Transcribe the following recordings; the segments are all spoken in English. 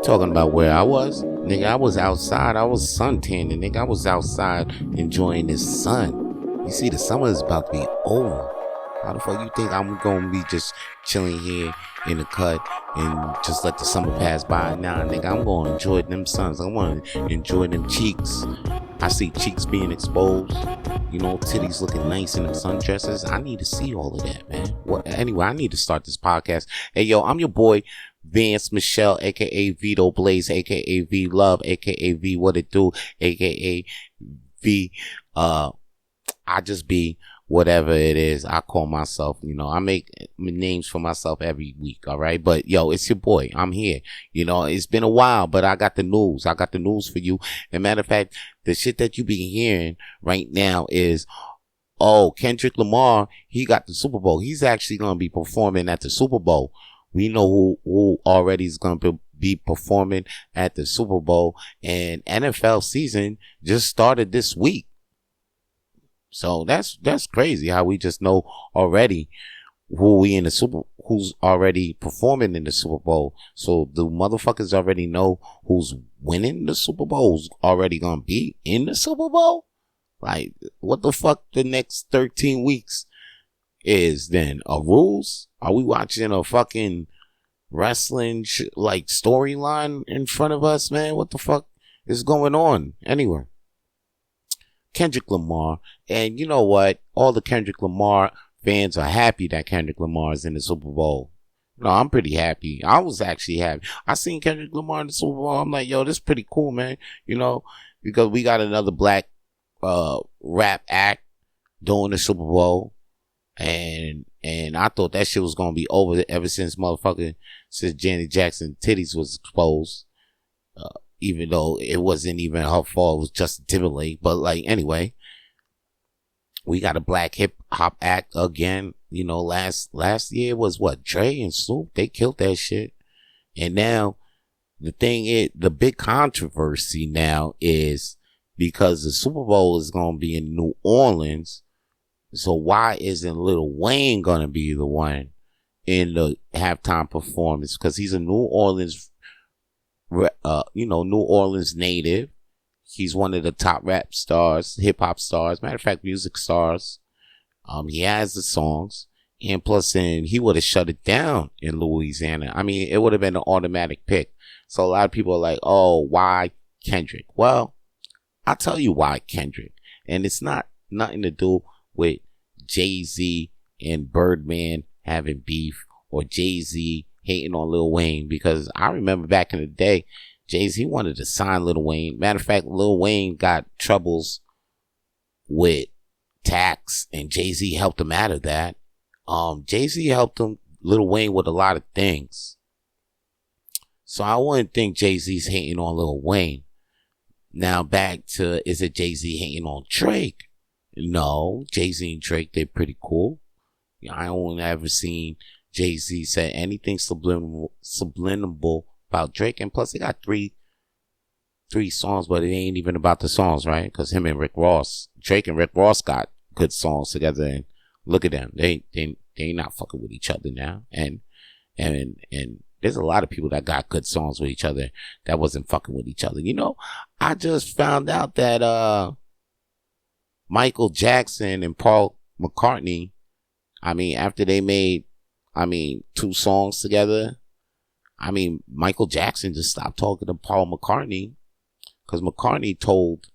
Talking about where I was, nigga, I was outside. I was suntanning, nigga. I was outside enjoying the sun. You see, the summer is about to be over. How the fuck you think I'm gonna be just chilling here in the cut and just let the summer pass by? Nah, nigga, I'm gonna enjoy them suns. I wanna enjoy them cheeks. I see cheeks being exposed. You know, titties looking nice in them sundresses. I need to see all of that, man. Well, anyway, I need to start this podcast. Hey, yo, I'm your boy, Vance Michelle, aka Vito Blaze, aka V Love, aka V What It Do, aka V I just be whatever it is I call myself. You know, I make names for myself every week, all right? But yo, it's your boy. I'm here. You know, it's been a while, but I got the news. I got the news for you. And matter of fact, the shit that you be hearing right now is, oh, Kendrick Lamar, he got the Super Bowl. He's actually going to be performing at the Super Bowl. We know who already is going to be performing at the Super Bowl, and NFL season just started this week. So that's crazy how we just know already who's already performing in the Super Bowl. So the motherfuckers already know who's winning the Super Bowl, who's already gonna be in the Super Bowl. Like, what the fuck the next 13 weeks is then? A rules? Are we watching a fucking wrestling like storyline in front of us, man? What the fuck is going on? Anyway, Kendrick Lamar, and you know what? All the Kendrick Lamar fans are happy that Kendrick Lamar is in the Super Bowl. No, I'm pretty happy. I was actually happy. I seen Kendrick Lamar in the Super Bowl. I'm like, yo, this is pretty cool, man. You know, because we got another black rap act doing the Super Bowl, and I thought that shit was gonna be over ever since Janet Jackson titties was exposed. Even though it wasn't even her fault, it was Justin Timberlake. But like, anyway, we got a black hip hop act again. You know, last year was what, Dre and Snoop. They killed that shit. And now the big controversy now is because the Super Bowl is gonna be in New Orleans. So why isn't Lil Wayne gonna be the one in the halftime performance? Because he's a New Orleans New Orleans native. He's one of the top rap stars, hip hop stars, matter of fact, music stars. He has the songs, and plus, then he would have shut it down in Louisiana. I mean, it would have been an automatic pick. So a lot of people are like, oh, why Kendrick? Well, I'll tell you why Kendrick, and it's nothing to do with Jay-Z and Birdman having beef or Jay-Z hating on Lil Wayne, because I remember back in the day, Jay-Z wanted to sign Lil Wayne. Matter of fact, Lil Wayne got troubles with tax, and Jay-Z helped him out of that. Jay-Z helped Lil Wayne with a lot of things. So I wouldn't think Jay-Z's hating on Lil Wayne. Now back to, is it Jay-Z hating on Drake? No, Jay-Z and Drake, they're pretty cool. I don't ever seen Jay-Z say anything subliminal about Drake, and plus they got three songs, but it ain't even about the songs, right? Because Drake and Rick Ross got good songs together, and look at them, they not fucking with each other now, and there's a lot of people that got good songs with each other that wasn't fucking with each other. You know, I just found out that Michael Jackson and Paul McCartney, I mean, after they made 2 songs together, Michael Jackson just stopped talking to Paul McCartney, because McCartney told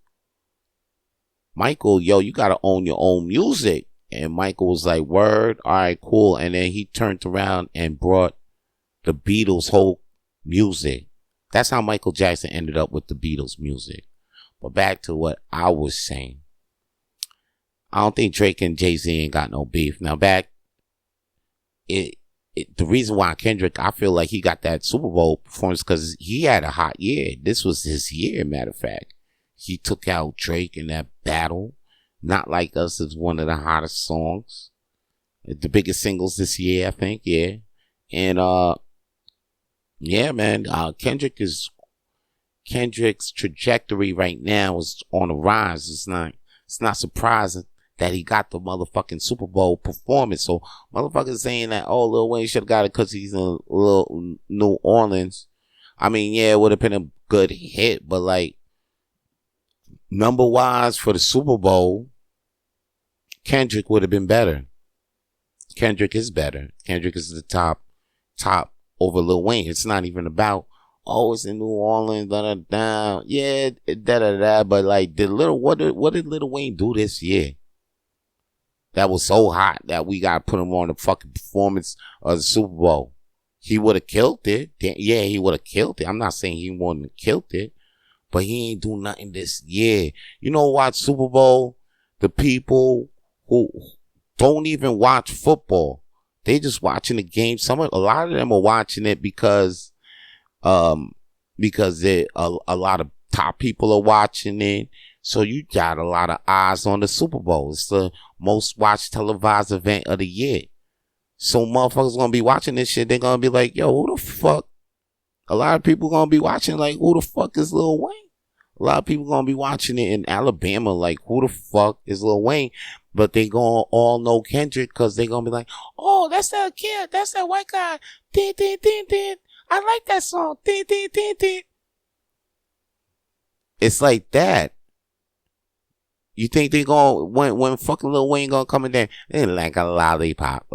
Michael, yo, you gotta own your own music. And Michael was like, word, all right, cool. And then he turned around and brought the Beatles' whole music. That's how Michael Jackson ended up with the Beatles' music. But back to what I was saying, I don't think Drake and Jay-Z ain't got no beef. Now the reason why Kendrick, I feel like he got that Super Bowl performance because he had a hot year. This was his year, matter of fact. He took out Drake in that battle. Not Like Us is one of the hottest songs. The biggest singles this year, I think, yeah. And yeah, man, Kendrick's trajectory right now is on the rise. It's not surprising that he got the motherfucking Super Bowl performance. So motherfuckers saying that, oh, Lil Wayne should have got it because he's in New Orleans. I mean, yeah, it would have been a good hit, but like number wise for the Super Bowl, Kendrick would have been better. Kendrick is better. Kendrick is the top over Lil Wayne. It's not even about, oh, it's in New Orleans, da da da. Yeah, da da da. But like, what did Lil Wayne do this year? That was so hot that we got to put him on the fucking performance of the Super Bowl. He would have killed it. Yeah, he would have killed it. I'm not saying he wouldn't have killed it, but he ain't do nothing this year. You know, watch Super Bowl, the people who don't even watch football, they just watching the game. A lot of them are watching it because a lot of top people are watching it. So you got a lot of eyes on the Super Bowl. It's the most watched televised event of the year. So motherfuckers gonna be watching this shit. They're gonna be like, yo, who the fuck? A lot of people gonna be watching like, who the fuck is Lil Wayne? A lot of people gonna be watching it in Alabama like, who the fuck is Lil Wayne? But they gonna all know Kendrick because they gonna be like, oh, that's that kid. That's that white guy. Din, din, din, din. I like that song. Din, din, din, din. It's like that. You think they gonna, when fucking Lil Wayne gonna come in there, they like a lollipop.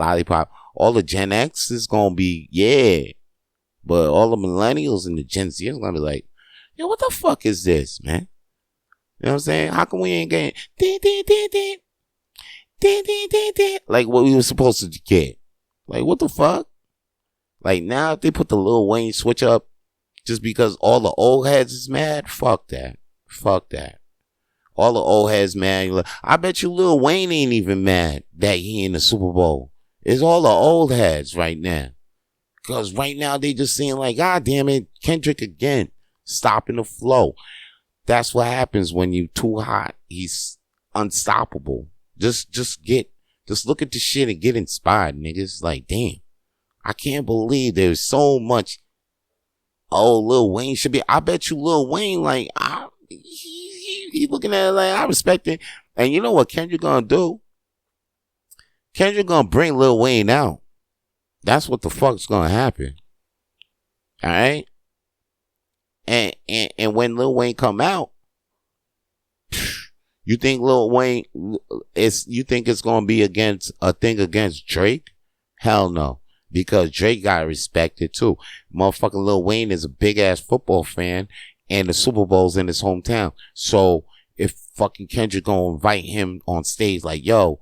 All the Gen X is gonna be, yeah. But all the millennials and the Gen Z is gonna be like, yo, what the fuck is this, man? You know what I'm saying? How come we ain't getting din, din, din, din, din, din, din, din, like what we were supposed to get? Like, what the fuck? Like, now if they put the Lil Wayne switch up just because all the old heads is mad, fuck that. Fuck that. All the old heads mad. I bet you Lil Wayne ain't even mad that he in the Super Bowl. It's all the old heads right now. Because right now they just saying like, God damn it, Kendrick again, stopping the flow. That's what happens when you too hot. He's unstoppable. Just look at the shit and get inspired, niggas. Like, damn, I can't believe there's so much. Oh, Lil Wayne should be. I bet you Lil Wayne, like, he looking at it like, I respect it. And you know what Kendrick gonna do? Kendrick gonna bring Lil Wayne out. That's what the fuck's gonna happen. All right. And when Lil Wayne come out, you think Lil Wayne you think it's gonna be against a thing against Drake? Hell no. Because Drake got respected too. Motherfucking Lil Wayne is a big ass football fan and the Super Bowl's in his hometown. So if fucking Kendrick gonna invite him on stage like, yo,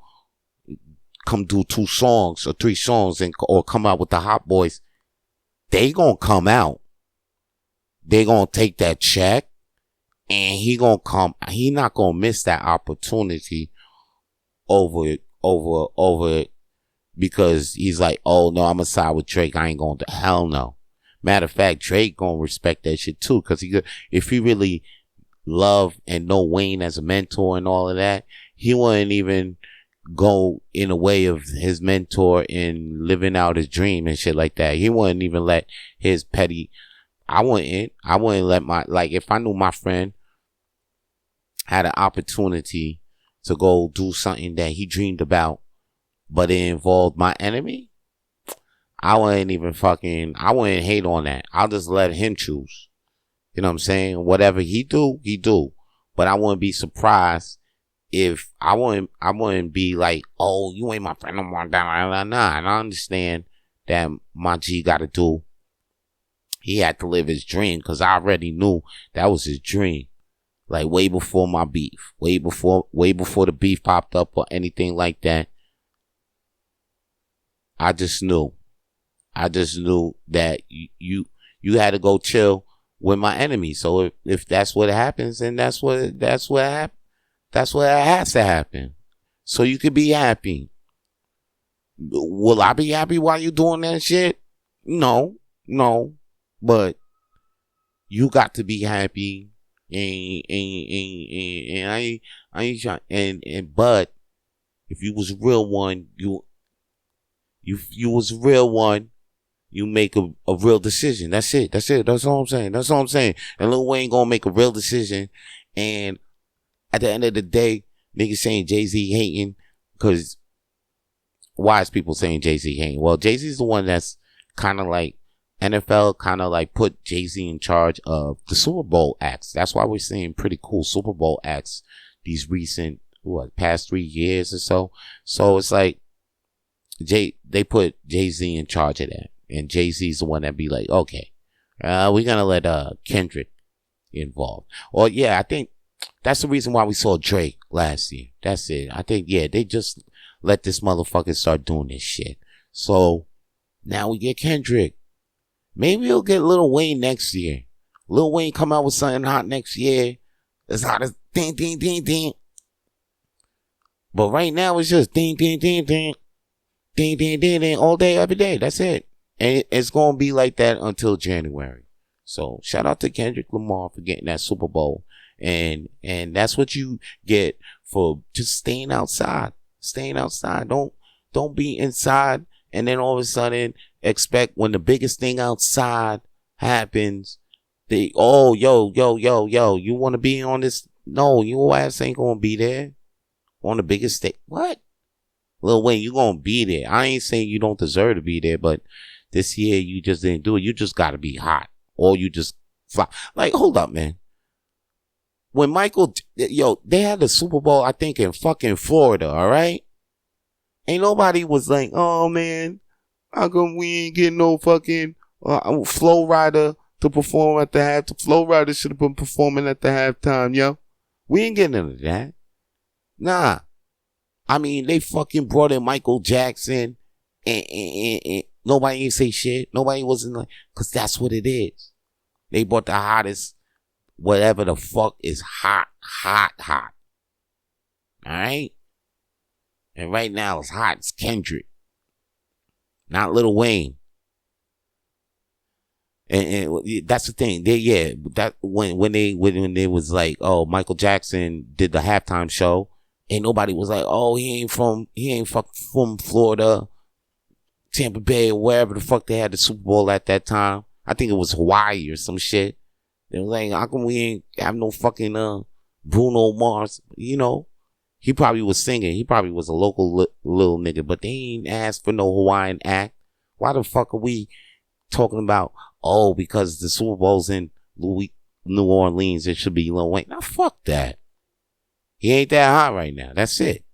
come do 2 songs or 3 songs or come out with the Hot Boys, they gonna come out. They gonna take that check and he not gonna miss that opportunity over it because he's like, oh no, I'm gonna side with Drake. I ain't gonna do. Hell no. Matter of fact, Drake gonna respect that shit too, because if he really love and know Wayne as a mentor and all of that, he wouldn't even go in the way of his mentor in living out his dream and shit like that. He wouldn't even let his petty. I wouldn't let my, like, if I knew my friend had an opportunity to go do something that he dreamed about, but it involved my enemy, I wouldn't hate on that. I'll just let him choose. You know what I'm saying? Whatever he do. But I wouldn't be surprised if I wouldn't be like, oh, you ain't my friend no more. Nah. And I understand that my G got to do. He had to live his dream because I already knew that was his dream. Like way before my beef, way before the beef popped up or anything like that. I just knew that you had to go chill with my enemy. So if that's what happens, then that's what happens. That's what has to happen. So you could be happy. Will I be happy while you doing that shit? No. But you got to be happy. And I ain't trying. But if you was a real one, you was a real one, you make a real decision. That's it. That's all I'm saying. And Lil Wayne gonna make a real decision. And at the end of the day, niggas saying Jay-Z hating, because why is people saying Jay-Z hating? Well, Jay-Z's the one that's kind of like NFL kind of like put Jay-Z in charge of the Super Bowl acts. That's why we're seeing pretty cool Super Bowl acts these recent, past 3 years or so. So it's like they put Jay-Z in charge of that. And Jay-Z's the one that be like, okay, we're going to let Kendrick involved. Or yeah, I think that's the reason why we saw Drake last year. That's it. I think, yeah, they just let this motherfucker start doing this shit. So now we get Kendrick. Maybe we'll get Lil Wayne next year. Lil Wayne come out with something hot next year. As hot as ding, ding, ding, ding. But right now it's just ding, ding, ding, ding. Ding, ding, ding, ding. All day, every day. That's it. And it's going to be like that until January. So shout out to Kendrick Lamar for getting that Super Bowl. And that's what you get for just staying outside. Staying outside. Don't be inside and then all of a sudden expect when the biggest thing outside happens, yo, you want to be on this? No, your ass ain't going to be there on the biggest stage. What? Lil Wayne, you going to be there. I ain't saying you don't deserve to be there, but this year you just didn't do it. You just got to be hot or you just fly. Like, hold up, man. When they had the Super Bowl, I think in fucking Florida, all right? Ain't nobody was like, oh man, how come we ain't getting no fucking Flow Rider to perform at the halftime? Flow Rider should have been performing at the halftime, yo. We ain't getting into that. Nah. I mean, they fucking brought in Michael Jackson and nobody ain't say shit. Nobody wasn't like, cause that's what it is. They brought the hottest, whatever the fuck is hot. Alright? And right now it's hot. It's Kendrick. Not Lil Wayne. And that's the thing. When they was like, oh, Michael Jackson did the halftime show, and nobody was like, oh, he ain't from Florida, Tampa Bay, or wherever the fuck they had the Super Bowl at that time. I think it was Hawaii or some shit. They were like, how come we ain't have no fucking Bruno Mars? You know, he probably was singing. He probably was a local little nigga, but they ain't asked for no Hawaiian act. Why the fuck are we talking about, oh, because the Super Bowl's in New Orleans, it should be Lil Wayne? Now, fuck that. He ain't that hot right now. That's it.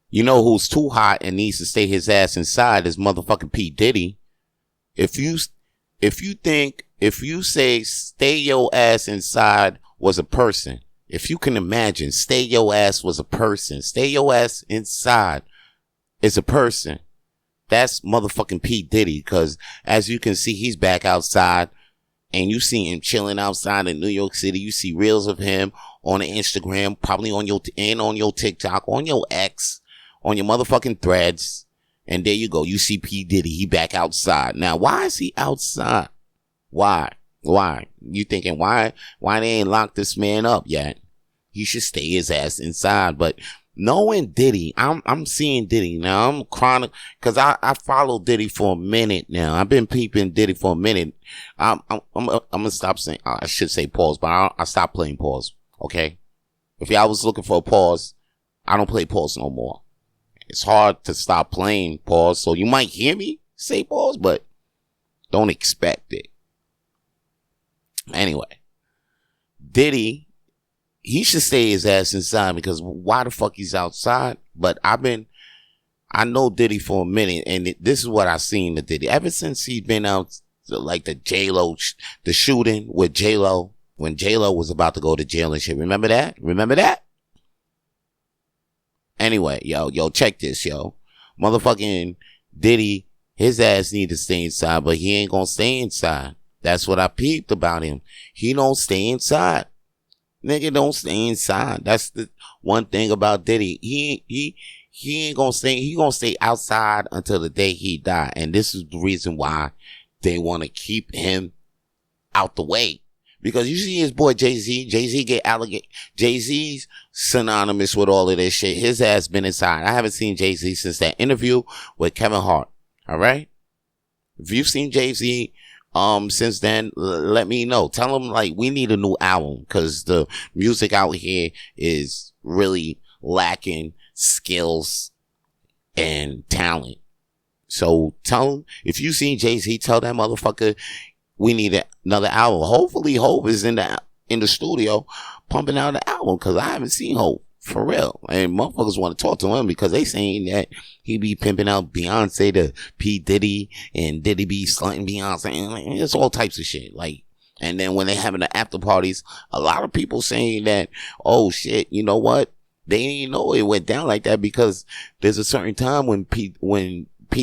You know who's too hot and needs to stay his ass inside is motherfucking P. Diddy. If you say stay your ass inside was a person, if you can imagine stay your ass was a person, stay your ass inside is a person, that's motherfucking P. Diddy. Because as you can see, he's back outside and you see him chilling outside in New York City. You see reels of him on the Instagram, probably on your TikTok, on your X, on your motherfucking threads. And there you go. You see P. Diddy. He back outside. Now, why is he outside? Why? You thinking why they ain't locked this man up yet? He should stay his ass inside. But knowing Diddy, I'm seeing Diddy now. I'm chronic because I followed Diddy for a minute now. I've been peeping Diddy for a minute. I'm gonna stop saying, I should say pause, but I stopped playing pause. Okay. If y'all was looking for a pause, I don't play pause no more. It's hard to stop playing pause. So you might hear me say pause, but don't expect it. Anyway, Diddy, he should stay his ass inside because why the fuck he's outside? But I know Diddy for a minute, and this is what I seen to Diddy. Ever since he's been out, like the J-Lo, the shooting with J-Lo, when J-Lo was about to go to jail and shit. Remember that? Anyway, yo, check this, yo. Motherfucking Diddy, his ass need to stay inside, but he ain't gonna stay inside. That's what I peeped about him. He don't stay inside. Nigga don't stay inside. That's the one thing about Diddy. He ain't gonna stay. He gonna stay outside until the day he die. And this is the reason why they want to keep him out the way. Because you see his boy Jay-Z. Jay-Z get alligator. Jay-Z's synonymous with all of this shit. His ass been inside. I haven't seen Jay-Z since that interview with Kevin Hart. All right. If you've seen Jay-Z since then, let me know. Tell him like we need a new album because the music out here is really lacking skills and talent. So if you seen Jay-Z, tell that motherfucker we need another album. Hopefully Hope is in the studio pumping out the album, because I haven't seen Hope for real. And motherfuckers want to talk to him because they saying that he be pimping out Beyonce to P. Diddy, and Diddy be slutting Beyonce. And it's all types of shit. Like, and then when they having the after parties, a lot of people saying that, oh shit, you know what? They didn't know it went down like that, because there's a certain time when P.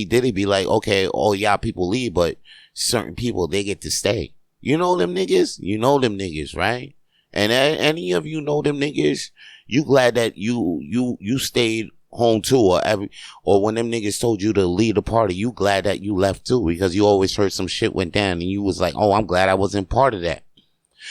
Diddy be like, okay, all y'all people leave, but certain people, they get to stay. You know them niggas? You know them niggas, right? And any of you know them niggas, you glad that you stayed home too, or when them niggas told you to leave the party, you glad that you left too, because you always heard some shit went down and you was like, oh, I'm glad I wasn't part of that.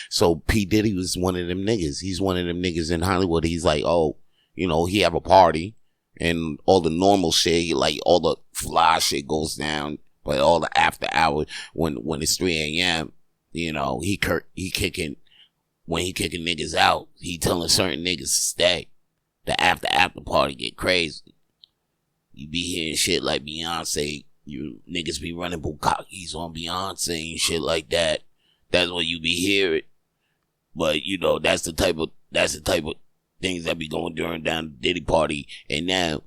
So P. Diddy was one of them niggas. He's one of them niggas in Hollywood. He's like, oh, you know, he have a party and all the normal shit, like all the fly shit goes down, but all the after hours when it's 3 a.m., you know, he kicking niggas out, he telling certain niggas to stay. The after party get crazy. You be hearing shit like Beyonce, you niggas be running Bukakis on Beyonce and shit like that. That's what you be hearing. But you know, that's the type of things that be going down the Diddy party. And now,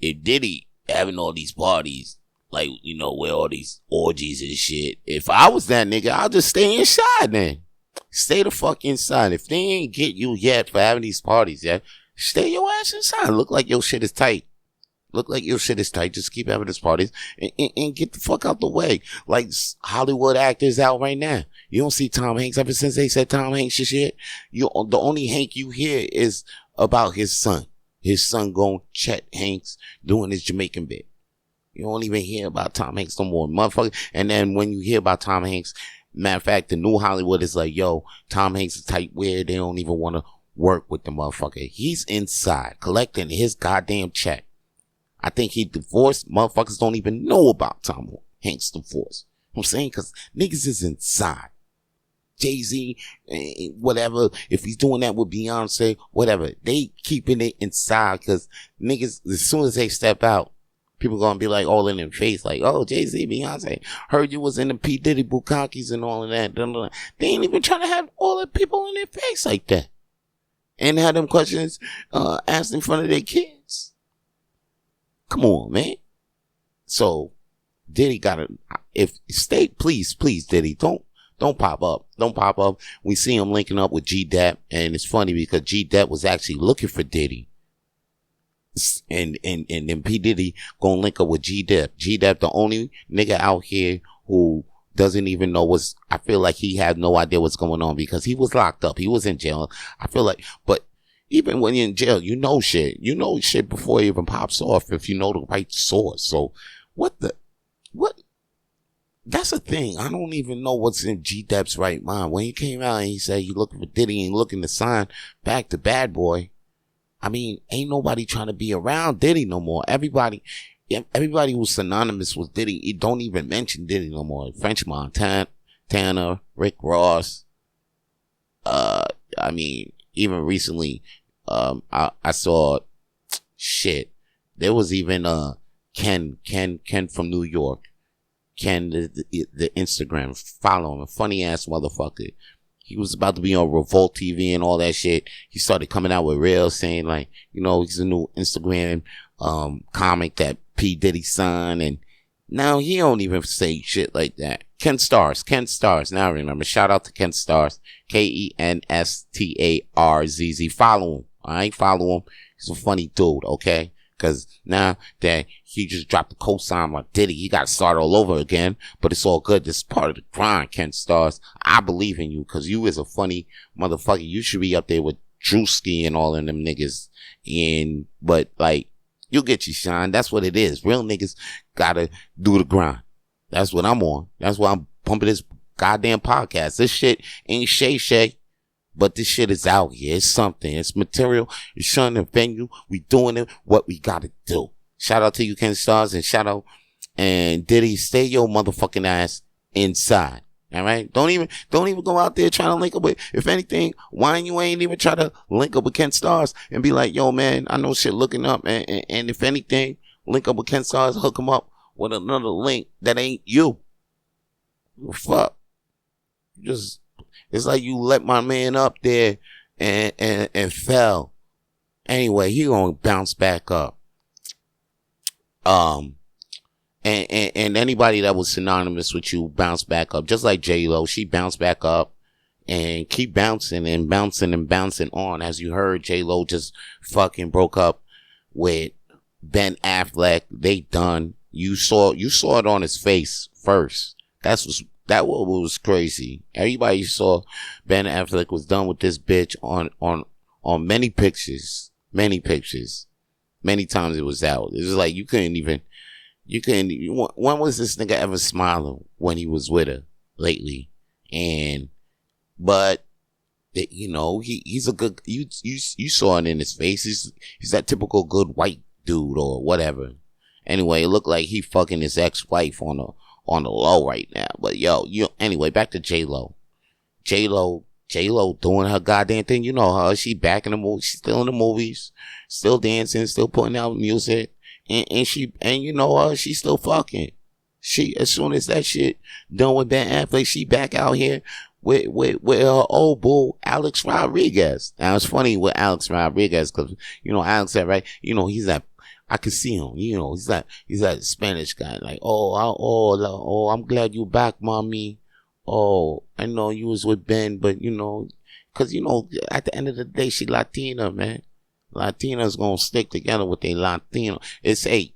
if Diddy having all these parties, like, you know, where all these orgies and shit, if I was that nigga, I'll just stay inside then. Stay the fuck inside. If they ain't get you yet for having these parties, yeah, stay your ass inside. Look like your shit is tight. Just keep having these parties and get the fuck out the way. Like Hollywood actors out right now. You don't see Tom Hanks. Ever since they said Tom Hanks shit, the only Hank you hear is about his son. His son going Chet Hanks doing his Jamaican bit. You don't even hear about Tom Hanks no more, motherfucker. And then when you hear about Tom Hanks, matter of fact, the new Hollywood is like, yo, Tom Hanks is type weird. They don't even want to work with the motherfucker. He's inside collecting his goddamn check. I think he divorced. Motherfuckers don't even know about Tom Hanks' divorce. I'm saying, because niggas is inside. Jay-Z, whatever, if he's doing that with Beyonce, whatever, they keeping it inside, because niggas, as soon as they step out, people gonna be like all in their face, like, oh, Jay-Z, Beyonce, heard you was in the P. Diddy Bukakis and all of that. They ain't even trying to have all the people in their face like that. And have them questions asked in front of their kids. Come on, man. So, Diddy gotta, please, Diddy, don't pop up. Don't pop up. We see him linking up with G-Dep, and it's funny because G-Dep was actually looking for Diddy. And then P. Diddy gonna link up with G-Dep. G-Dep, the only nigga out here who doesn't even know I feel like he had no idea what's going on, because he was locked up. He was in jail. I feel like, but even when you're in jail, you know shit before it even pops off if you know the right source. So what? That's the thing. I don't even know what's in G-Dep's right mind. When he came out and he said you looking for Diddy and looking to sign back to Bad Boy, I mean, ain't nobody trying to be around Diddy no more. Everybody who's synonymous with Diddy, it don't even mention Diddy no more. French Montana, Rick Ross. I mean, even recently, I saw shit. There was even Ken from New York. Ken, the Instagram, follow him, a funny ass motherfucker. He was about to be on Revolt TV and all that shit. He started coming out with reels saying like, you know, he's a new Instagram comic that P. Diddy signed, and now he don't even say shit like that. Ken Stars. Now I remember. Shout out to Ken Stars. KenStarz. Follow him. Alright, follow him. He's a funny dude, okay? Cause now that he just dropped the cosign on Diddy, he got to start all over again. But it's all good. This is part of the grind, Ken Stars. I believe in you, cause you is a funny motherfucker. You should be up there with Drewski and all of them niggas. But like, you'll get your shine. That's what it is. Real niggas gotta do the grind. That's what I'm on. That's why I'm pumping this goddamn podcast. This shit ain't shay. But this shit is out here. It's something. It's material. It's showing the venue. We doing it. What we gotta do. Shout out to you, Ken Stars, and shout out and Diddy. Stay your motherfucking ass inside. All right. Don't even go out there trying to link up with. If anything, why you ain't even try to link up with Ken Stars and be like, yo, man, I know shit looking up, and if anything, link up with Ken Stars, hook him up with another link that ain't you. Fuck. Just, it's like you let my man up there and fell. Anyway, he gonna bounce back up. And anybody that was synonymous with you bounce back up. Just like J-Lo, she bounced back up and keep bouncing and bouncing and bouncing on. As you heard, J-Lo just fucking broke up with Ben Affleck. They done. You saw it on his face first. That was crazy. Everybody saw Ben Affleck was done with this bitch on many pictures. Many pictures. Many times it was out. It was like you couldn't even, when was this nigga ever smiling when he was with her lately? But you know, he's a good, you saw it in his face. He's that typical good white dude or whatever. Anyway, it looked like he fucking his ex-wife on the low right now. But anyway, back to J-Lo. J-Lo doing her goddamn thing. You know her. She back in the movie. She's still in the movies. Still dancing. Still putting out music. And you know her. She's still fucking. As soon as that shit done with Ben Affleck, she back out here with her old boo, Alex Rodriguez. Now it's funny with Alex Rodriguez because, you know, Alex said, right? You know, he's that, I can see him, you know, he's that Spanish guy. Like, I'm glad you back, mommy. Oh, I know you was with Ben, but you know, cause you know, at the end of the day, she Latina, man. Latinas gonna stick together with their Latino. It's any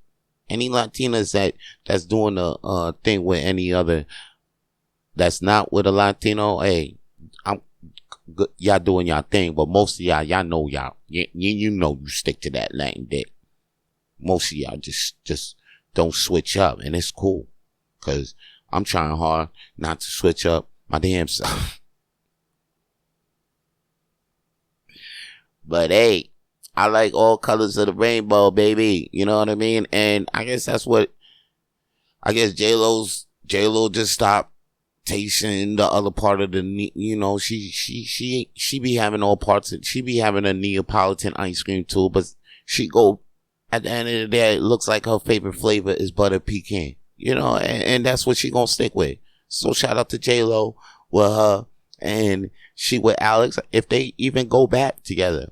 Latinas that's doing a thing with any other that's not with a Latino. Hey, I'm good. Y'all doing y'all thing, but most of y'all know you know you stick to that Latin dick. Most of y'all just don't switch up, and it's cool, cause I'm trying hard not to switch up my damn self. But hey, I like all colors of the rainbow, baby. You know what I mean? And I guess J-Lo just stopped tasting the other part of the, you know, she be having all parts. She be having a Neapolitan ice cream too, but at the end of the day, it looks like her favorite flavor is butter pecan. You know, and that's what she gonna stick with. So shout out to J-Lo with her, and she with Alex. If they even go back together,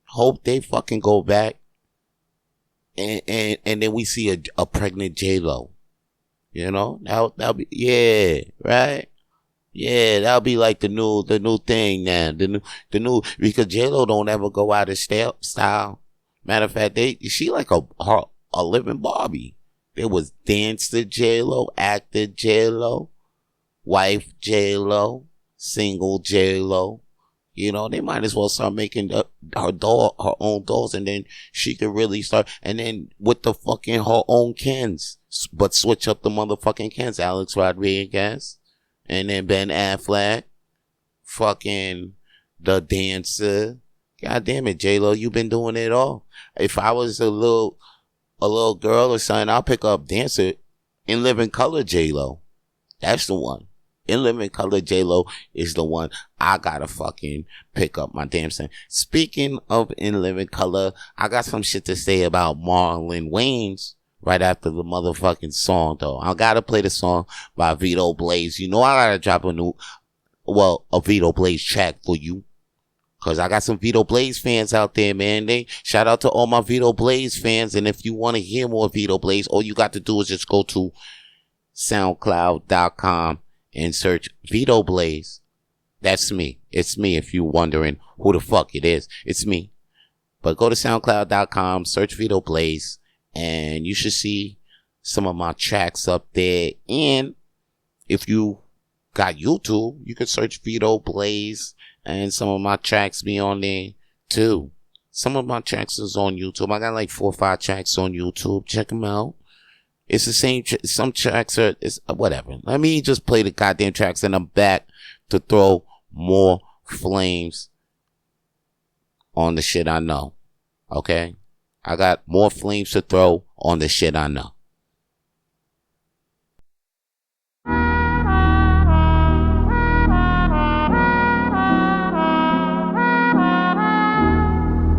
hope they fucking go back, and then we see a pregnant J-Lo. You know, that'll be, right? Yeah, that'll be like the new thing now. The new because J-Lo don't ever go out of style. Matter of fact, she like a living Barbie. There was dancer J-Lo, actor J-Lo, wife J-Lo, single J-Lo. You know, they might as well start making her own dolls, and then she could really start, and then with the fucking her own Kens, but switch up the motherfucking Kens. Alex Rodriguez, and then Ben Affleck, fucking the dancer. God damn it, J-Lo, you been doing it all. If I was a little girl or something, I'll pick up dancer In Living Color J-Lo. That's the one. In Living Color J-Lo is the one I gotta fucking pick up my damn thing. Speaking of In Living Color, I got some shit to say about Marlon Wayans right after the motherfucking song, though. I gotta play the song by Vito Blaze. You know I gotta drop a Vito Blaze track for you. Cause I got some Vito Blaze fans out there, man. Shout out to all my Vito Blaze fans. And if you want to hear more Vito Blaze, all you got to do is just go to SoundCloud.com and search Vito Blaze. That's me. It's me. If you're wondering who the fuck it is, it's me. But go to SoundCloud.com, search Vito Blaze, and you should see some of my tracks up there. And if you got YouTube, you can search Vito Blaze. And some of my tracks be on there too. Some of my tracks is on YouTube. I got like 4 or 5 tracks on YouTube. Check them out. It's the same. Some tracks are whatever. Let me just play the goddamn tracks, and I'm back to throw more flames on the shit I know. Okay, I got more flames to throw on the shit I know.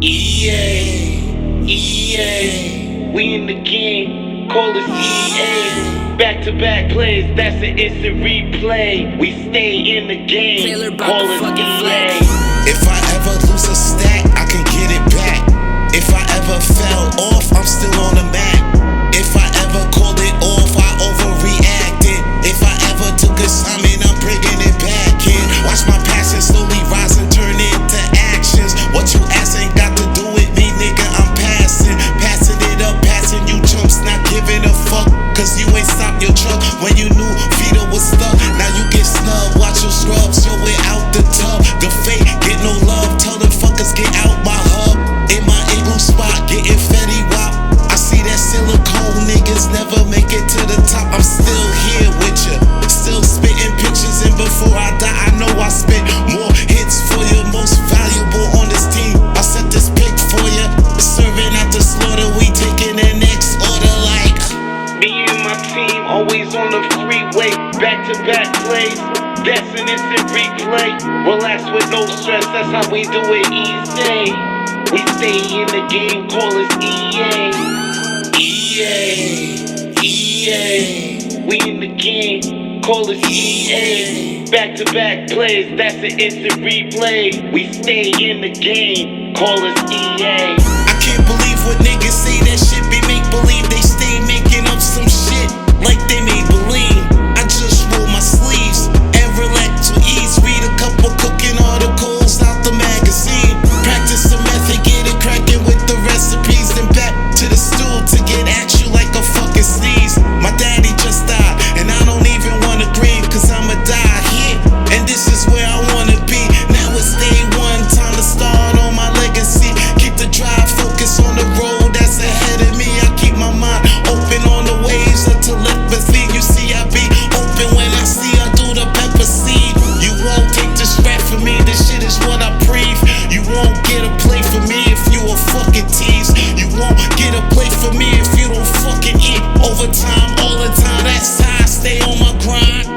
EA, we in the game. call us EA. Back-to-back plays, that's an instant replay. We stay in the game, call us EA. If I ever lose a stat, I can get it back. If I ever fell off, I'm still on the map. If I ever called it off, I overreacted. If I ever took a summon, I'm bringing it back in. Watch my passion slowly rise and turn into actions. What you ask ain't got to do with me, nigga, I'm passing. Passing it up, passing you chumps, not giving a fuck. Cause you ain't stopped your truck when you knew Vito was stuck. Now you get snubbed, watch your scrubs, show it out the tub. The fake, get no love, tell them fuckers get out my hub. In my igloo spot, getting Fetty Wap. I see that silicone niggas never make it to the top. I'm still here with ya, still spitting pictures, and before I die, I know I spit more hits for you. Most valuable on this team, I set this pick for ya. Serving out the slaughter, we taking the next order like. Me and my team always on the freeway, back-to-back plays, that's an instant replay. Relax with no stress, that's how we do it easy. We stay in the game, call us EA. EA. We in the game, call us EA. Back-to-back plays, that's an instant replay. We stay in the game, call us EA. I can't believe what niggas say, that shit be make-believe. They stay making up some shit like they made believe. I just roll my sleeves and relax with ease. Read a couple cooking articles out the magazine. Practice the method, get it cracking with the recipes. Then back to the stool to get at you like a fucking sneeze. My daddy just died and I don't even wanna grieve, cause I'ma die here and this is where I wanna be. Now it's day one, time to start on my legacy. Keep the drive, focus on the road that's ahead of me. I keep my mind open on the waves of telepathy. You see I be open when I see I do the pepper seed. You won't take this rap from me, this shit is what I breathe. You won't get a play for me if you a fucking tease. You won't get a play for me if you don't fucking eat overtime all the time. That's how I stay on my grind.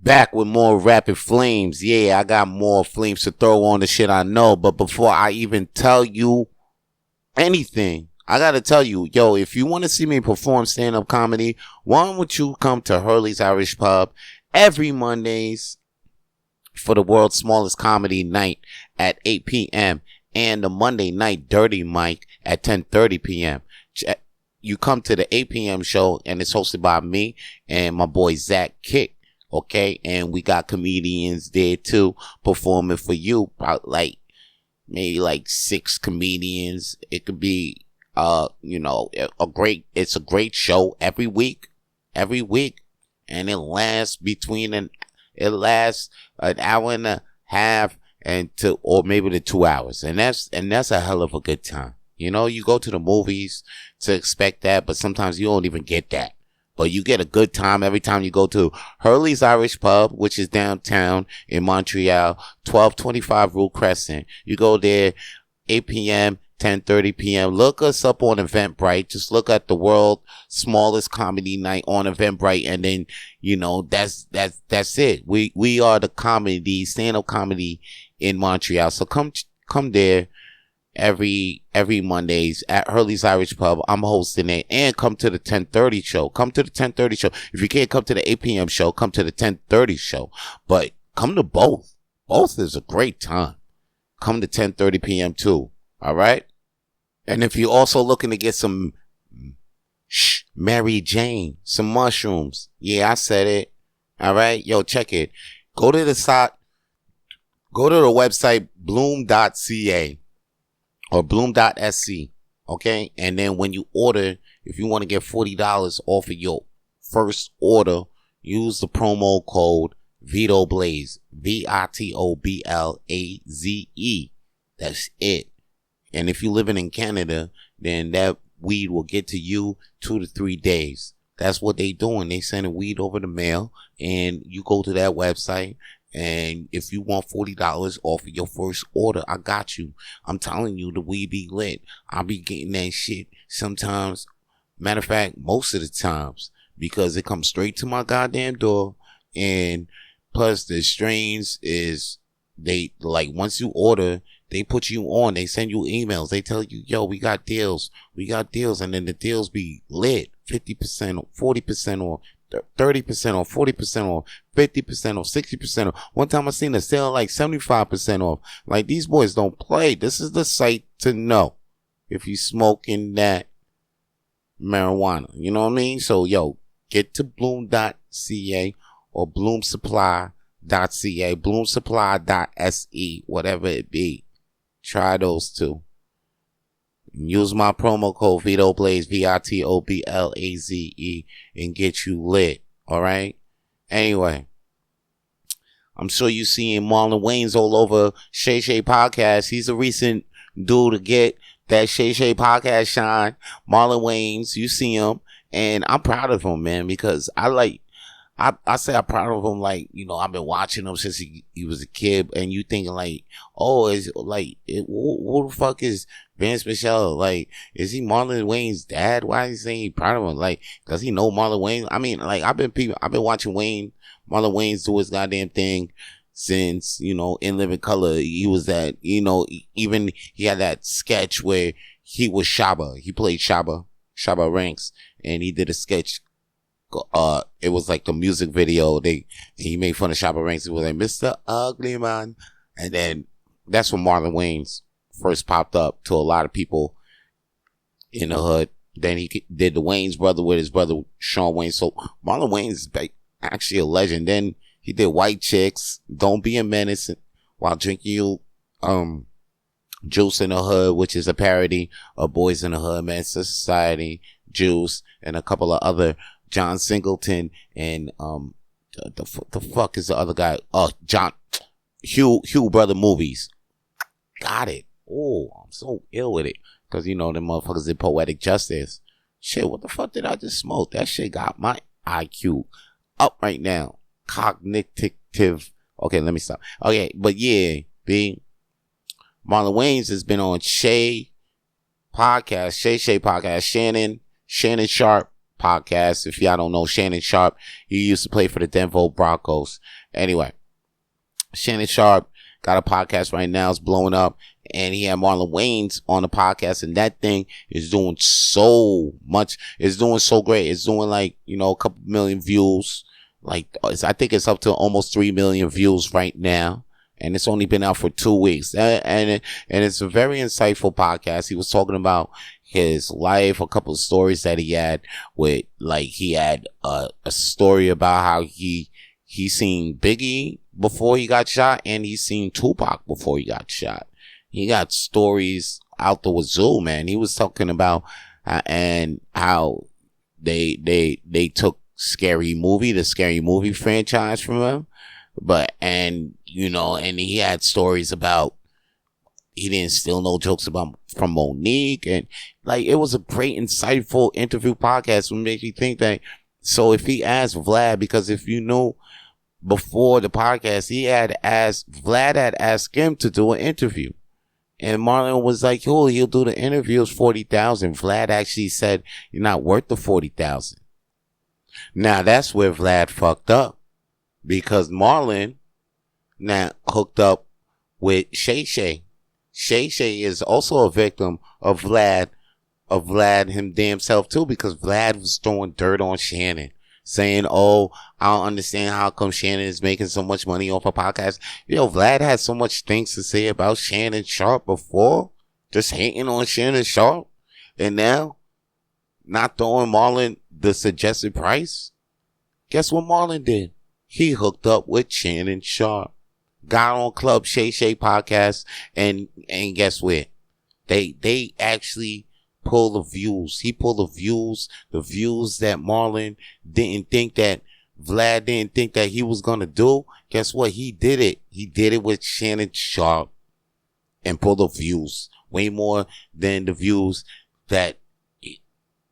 Back with more Rapid Flames. Yeah, I got more flames to throw on the shit I know. But before I even tell you anything, I gotta tell you, yo, if you want to see me perform stand-up comedy, why don't you come to Hurley's Irish Pub every Mondays for the world's smallest comedy night at 8 p.m. and the Monday night Dirty Mic at 10:30 p.m. You come to the 8 p.m. show and it's hosted by me and my boy Zach Kick. Okay, and we got comedians there too performing for you. Like maybe like 6 comedians. It could be it's a great show every week, and it lasts an hour and a half or maybe to 2 hours, and that's a hell of a good time. You know, you go to the movies to expect that, but sometimes you don't even get that. But you get a good time every time you go to Hurley's Irish Pub, which is downtown in Montreal, 1225 Rue Crescent. You go there, 8 p.m., 10:30 p.m. Look us up on Eventbrite. Just look at the world's smallest comedy night on Eventbrite, and then, you know, that's it. We are the stand-up comedy in Montreal. So come there every Mondays at Hurley's Irish Pub. I'm hosting it, and come to the 10:30 show. Come to the 10:30 show. If you can't come to the 8 p.m. show, come to the 10:30 show. But come to both. Both is a great time. Come to 10:30 p.m. too. All right. And if you're also looking to get some Mary Jane, some mushrooms. Yeah, I said it. All right. Yo, check it. Go to the website bloom.ca. or bloom.sc, okay? And then when you order, if you want to get $40 off of your first order, use the promo code VitoBlaze, VITOBLAZE. That's it. And if you're living in Canada, then that weed will get to you 2 to 3 days. That's what they doing. They sending weed over the mail, and you go to that website, and if you want $40 off of your first order, I got you. I'm telling you, the weed be lit. I be getting that shit sometimes. Matter of fact, most of the times, because it comes straight to my goddamn door. And plus the strains is, they like, once you order, they put you on, they send you emails, they tell you, yo, we got deals, and then the deals be lit. 50% or 40% or 30% or 40% or 50% or 60% off. One time I seen a sale like 75% off. Like, these boys don't play. This is the site to know if you smoking that marijuana. You know what I mean? So, yo, get to bloom.ca or bloomsupply.ca, bloomsupply.se, whatever it be. Try those two. Use my promo code VitoBlaze, VITOBLAZE, and get you lit. All right. Anyway, I'm sure you seeing Marlon Wayans all over Shay Shay podcast. He's a recent dude to get that Shay Shay podcast shine. Marlon Wayans, you see him, and I'm proud of him, man, because I say I'm proud of him. Like, you know, I've been watching him since he was a kid, and you thinking like, oh, is like, who the fuck is Vance Michelle? Like, is he Marlon Wayne's dad? Why is he saying he proud of him? Like, does he know Marlon Wayne? I mean, like, I've been watching Marlon Wayans do his goddamn thing since, you know, In Living Color. He was that, you know, even he had that sketch where he was Shabba. He played Shabba Ranks, and he did a sketch. It was like a music video. He made fun of Shabba Ranks. It was like, Mr. Ugly Man. And then that's when Marlon Wayans first popped up to a lot of people in the hood. Then he did the Wayans brother with his brother Sean Wayne. So Marlon Wayans is actually a legend. Then he did White Chicks, Don't Be a Menace, while drinking you Juice in the Hood, which is a parody of Boys in the Hood, Men's Society, Juice, and a couple of other, John Singleton, and the fuck is the other guy? Hugh Brother movies. Got it. Oh, I'm so ill with it, because you know them motherfuckers did Poetic Justice. Shit, what the fuck did I just smoke? That shit got my IQ up right now. Cognitive. Okay, let me stop. Okay, but yeah, B. Marlon Wayans has been on Shay podcast, Shannon Sharp podcast. If y'all don't know Shannon Sharp, he used to play for the Denver Broncos. Anyway, Shannon Sharp got a podcast right now. It's blowing up, and he had Marlon Wayans on the podcast, and that thing is doing so much. It's doing so great. It's doing like, you know, a couple million views. Like, I think it's up to almost 3 million views right now. And it's only been out for 2 weeks. And it's a very insightful podcast. He was talking about his life, a couple of stories that he had with, like, he had a story about how he seen Biggie before he got shot, and he seen Tupac before he got shot. He got stories out the wazoo, man. He was talking about and how they took the Scary Movie franchise from him. And he had stories about, he didn't steal no jokes from Monique, and like, it was a great, insightful interview podcast, which makes you think that, so if he asked Vlad, because if you know, before the podcast, Vlad had asked him to do an interview, and Marlon was like, oh, he'll do the interview, it's $40,000. Vlad actually said, you're not worth the $40,000. Now that's where Vlad fucked up, because Marlon now hooked up with Shay Shay. Shay Shay is also a victim of Vlad him damn self too, because Vlad was throwing dirt on Shannon, saying, oh, I don't understand how come Shannon is making so much money off a podcast. Vlad had so much things to say about Shannon Sharp before, just hating on Shannon Sharp, and now not throwing Marlon the suggested price. Guess what Marlon did? He hooked up with Shannon Sharp, got on Club Shay Shay podcast, and guess what? They actually pull the views. He pulled the views that Marlon didn't think that Vlad didn't think that he was gonna do. Guess what? He did it. He did it with Shannon Sharp and pulled the views Way more than the views that,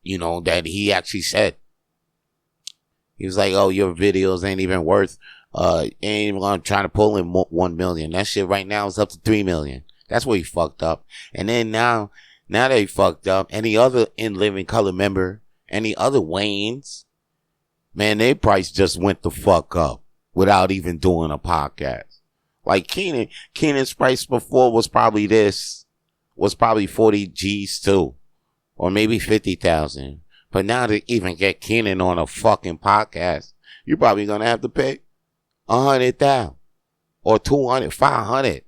that he actually said. He was like, oh, your videos ain't even worth, ain't even gonna try to pull in 1 million. That shit right now is up to 3 million. That's where he fucked up. And then now that he fucked up, any other In Living Color member, any other Waynes, man, their price just went the fuck up without even doing a podcast. Like Keenan's price before was probably 40 G's too. Or maybe 50,000. But now to even get Keenan on a fucking podcast, you're probably gonna have to pay 100,000 or 200, 500.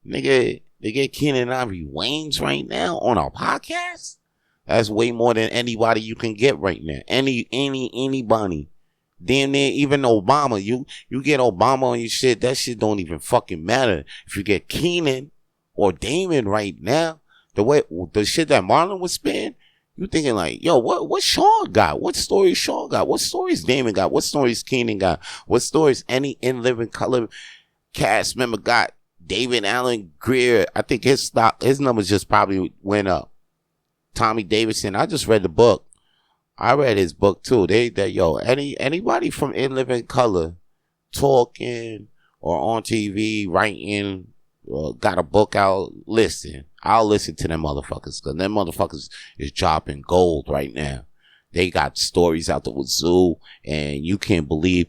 Nigga, they get Keenan and Ivory Wayans right now on a podcast? That's way more than anybody you can get right now. Anybody. Damn near even Obama. You get Obama on your shit, that shit don't even fucking matter. If you get Keenan or Damon right now, the shit that Marlon was spitting, you thinking like, yo, what Sean got? What stories Sean got? What stories Damon got? What stories Keenan got? What stories any In Living Color cast member got? David Allen Greer, I think his numbers just probably went up. Tommy Davidson, I just read the book. I read his book too. Anybody from In Living Color talking or on TV, writing, got a book out, listen. I'll listen to them motherfuckers, because them motherfuckers is dropping gold right now. They got stories out the wazoo, and you can't believe,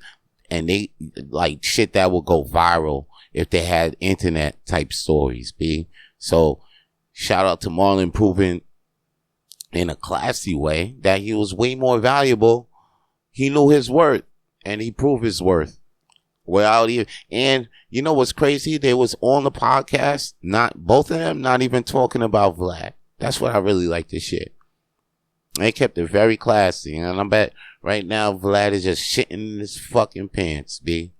and they like shit that will go viral if they had internet type stories, B. So shout out to Marlon proving in a classy way that he was way more valuable. He knew his worth, and he proved his worth. And you know what's crazy? They was on the podcast, both of them not even talking about Vlad. That's what I really like this shit. They kept it very classy, and I bet right now Vlad is just shitting in his fucking pants, B.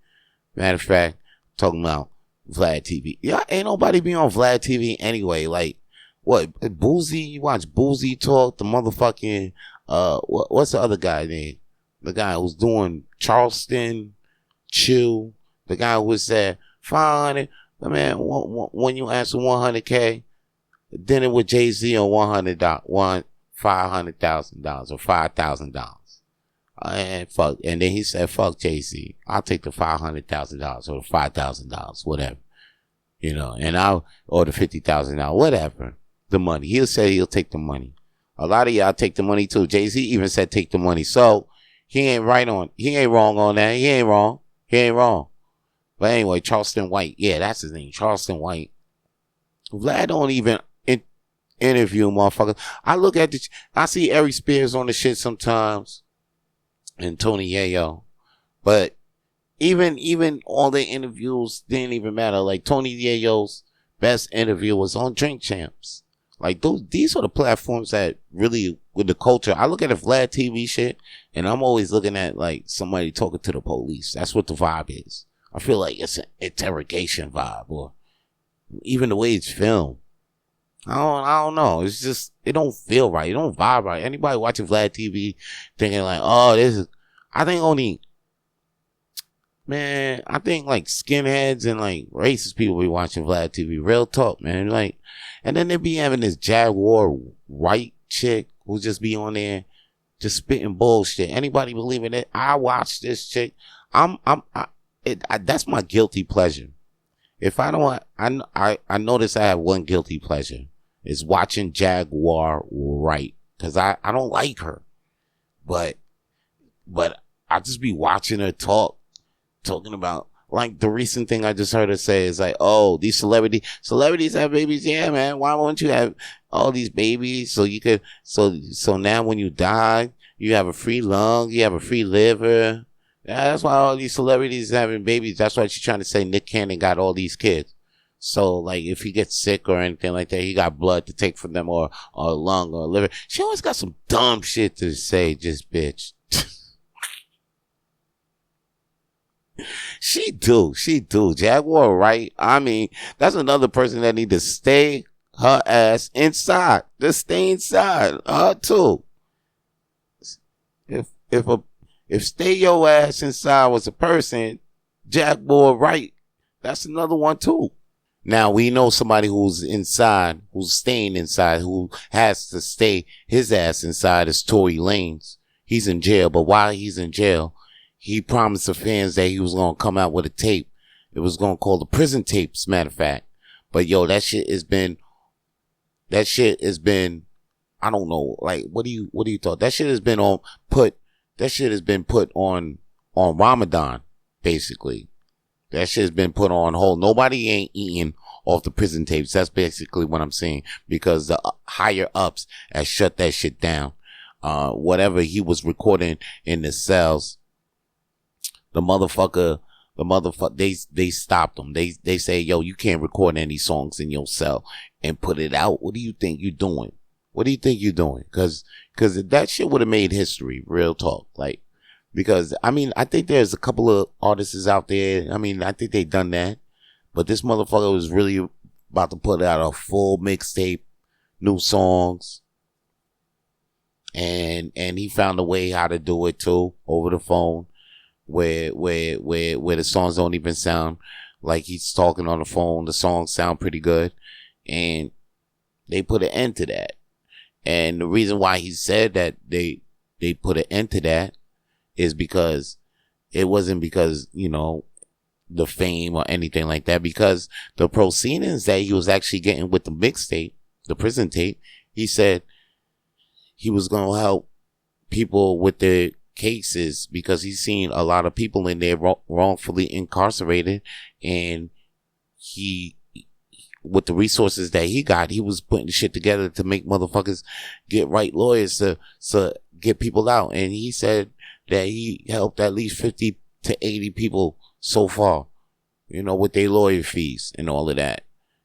Matter of fact, talking about Vlad TV. Yeah, ain't nobody be on Vlad TV anyway. Like, what, Boozy? You watch Boozy talk? The motherfucking, what's the other guy name? The guy who's doing Charleston, Chill. The guy who said, 500, man, when you answer 100K, dinner with Jay-Z on $500,000 or $5,000. And fuck, and then he said, fuck Jay-Z. I'll take the $500,000 or $5,000, whatever. Or the $50,000, whatever. The money. He'll say he'll take the money. A lot of y'all take the money too. Jay-Z even said take the money. So, he ain't wrong on that. He ain't wrong. But anyway, Charleston White. Yeah, that's his name. Charleston White. Vlad don't even interview motherfuckers. I see Ari Spears on the shit sometimes. And Tony Yayo. But even all the interviews didn't even matter. Like Tony Yayo's best interview was on Drink Champs. Like these are the platforms that really, with the culture, I look at the Vlad TV shit, and I'm always looking at like somebody talking to the police. That's what the vibe is. I feel like it's an interrogation vibe, or even the way it's filmed. I don't know. It's just, it don't feel right. It don't vibe right. Anybody watching Vlad TV thinking like, oh, I think like skinheads and like racist people be watching Vlad TV. Real talk, man. Like, and then they be having this Jaguar white chick who just be on there just spitting bullshit. Anybody believe in it? I watch this chick. That's my guilty pleasure. If I don't, I notice I have one guilty pleasure. Is watching Jaguar right. Cause I don't like her. But I just be watching her talking about, like, the recent thing I just heard her say is like, oh, these celebrities have babies. Yeah, man. Why won't you have all these babies? So you could, so now when you die, you have a free lung, you have a free liver. Yeah, that's why all these celebrities having babies. That's why she's trying to say Nick Cannon got all these kids. So, like, if he gets sick or anything like that, he got blood to take from them, or a lung or a liver. She always got some dumb shit to say, just bitch. She do. Jaguar, right? I mean, that's another person that need to stay her ass inside. Just stay inside. Her too. If stay your ass inside was a person, Jaguar, right? That's another one too. Now we know somebody who's inside, who's staying inside, who has to stay his ass inside is Tory Lanez. He's in jail, but while he's in jail, he promised the fans that he was going to come out with a tape. It was going to call the prison tapes, matter of fact. But yo, that shit has been, I don't know, like, what do you thought? That shit has been put on Ramadan, basically. That shit has been put on hold. Nobody ain't eating off the prison tapes. That's basically what I'm saying. Because the higher ups has shut that shit down. Whatever he was recording in the cells, the motherfucker, they stopped him. They say, yo, you can't record any songs in your cell and put it out. What do you think you're doing? What do you think you're doing? Cause that shit would have made history, real talk. Like, because, I mean, I think there's a couple of artists out there. I mean, I think they done that. But this motherfucker was really about to put out a full mixtape, new songs. And he found a way how to do it too, over the phone, where the songs don't even sound like he's talking on the phone. The songs sound pretty good. And they put an end to that. And the reason why he said that they put an end to that is because it wasn't because, you know, the fame or anything like that, because the proceedings that he was actually getting with the mixtape, the prison tape, he said he was going to help people with their cases because he's seen a lot of people in there wrongfully incarcerated, and he, with the resources that he got, he was putting shit together to make motherfuckers get right lawyers to get people out. And he said that he helped at least 50 to 80 people so far, you know, with their lawyer fees and all of that.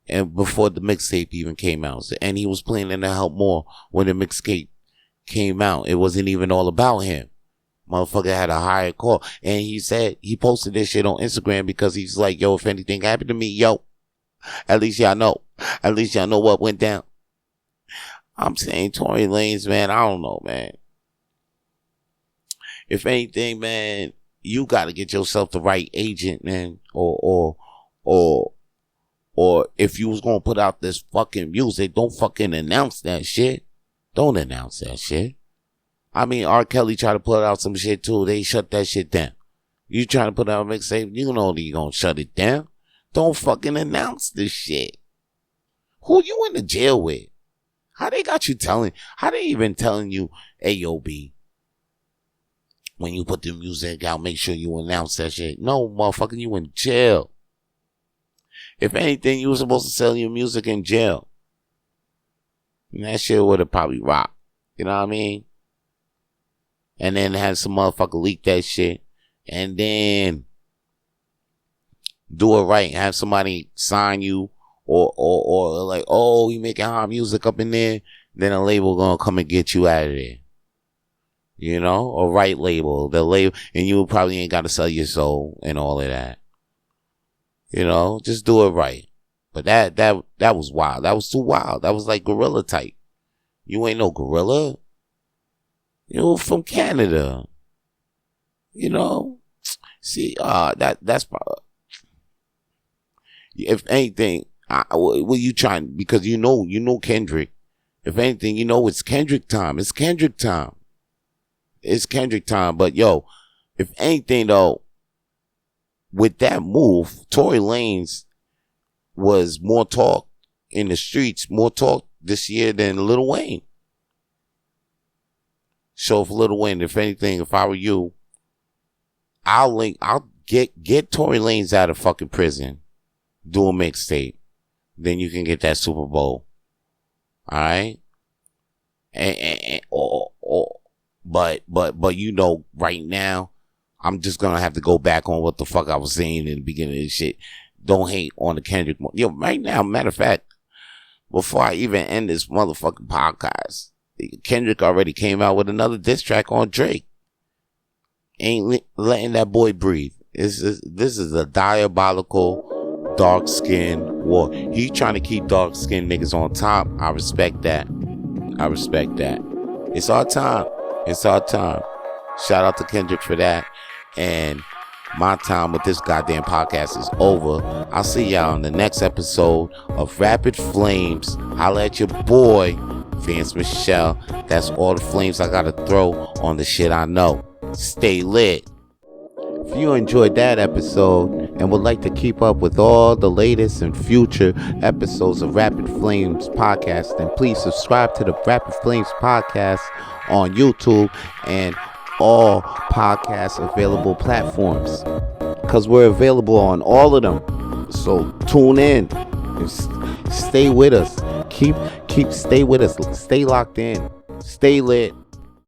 And before the mixtape even came out. And he was planning to help more when the mixtape came out. It wasn't even all about him. Motherfucker had a higher call. And he said, he posted this shit on Instagram because he's like, yo, if anything happened to me, yo, at least y'all know. At least y'all know what went down. I'm saying Tory Lanez, man, I don't know, man. If anything, man, you got to get yourself the right agent, man. Or if you was going to put out this fucking music, don't fucking announce that shit. Don't announce that shit. I mean, R. Kelly tried to put out some shit too. They shut that shit down. You trying to put out a mixtape, you know you're going to shut it down. Don't fucking announce this shit. Who you in the jail with? How they even telling you, AOB, when you put the music out, make sure you announce that shit. No, motherfucker, you in jail. If anything, you were supposed to sell your music in jail. And that shit would have probably rocked. You know what I mean? And then have some motherfucker leak that shit. And then do it right. Have somebody sign you. Or like, oh, you making hot music up in there. Then a label gonna come and get you out of there. You know? A right label. The label. And you probably ain't got to sell your soul and all of that. You know? Just do it right. But that was wild. That was too wild. That was like gorilla type. You ain't no gorilla. You from Canada. You know? See, that's probably, if anything, what you trying, because you know Kendrick. If anything, you know it's Kendrick time. It's Kendrick time. It's Kendrick time. But yo, if anything though, with that move, Tory Lanez was more talk in the streets, more talk this year than Lil Wayne. So for Lil Wayne, if anything, if I were you, I'll get Tory Lanez out of fucking prison, do a mixtape, then you can get that Super Bowl. Alright? But you know, right now, I'm just gonna have to go back on what the fuck I was saying in the beginning of this shit. Don't hate on the Kendrick. Yo, right now, matter of fact, before I even end this motherfucking podcast, Kendrick already came out with another diss track on Drake. Ain't letting that boy breathe. This is a diabolical dark skin war. He trying to keep dark skinned niggas on top. I respect that. It's our time. Shout out to Kendrick for that. And My time with this goddamn podcast is over. I'll see y'all in the next episode of Rapid Flames. Holla at your boy, Vance Michelle. That's all the flames I gotta throw on the shit I know. Stay lit. If you enjoyed that episode and would like to keep up with all the latest and future episodes of Rapid Flames podcast, then please subscribe to the Rapid Flames podcast on YouTube and all podcast available platforms, because we're available on all of them. So tune in and stay with us. Stay with us. Stay locked in. Stay lit.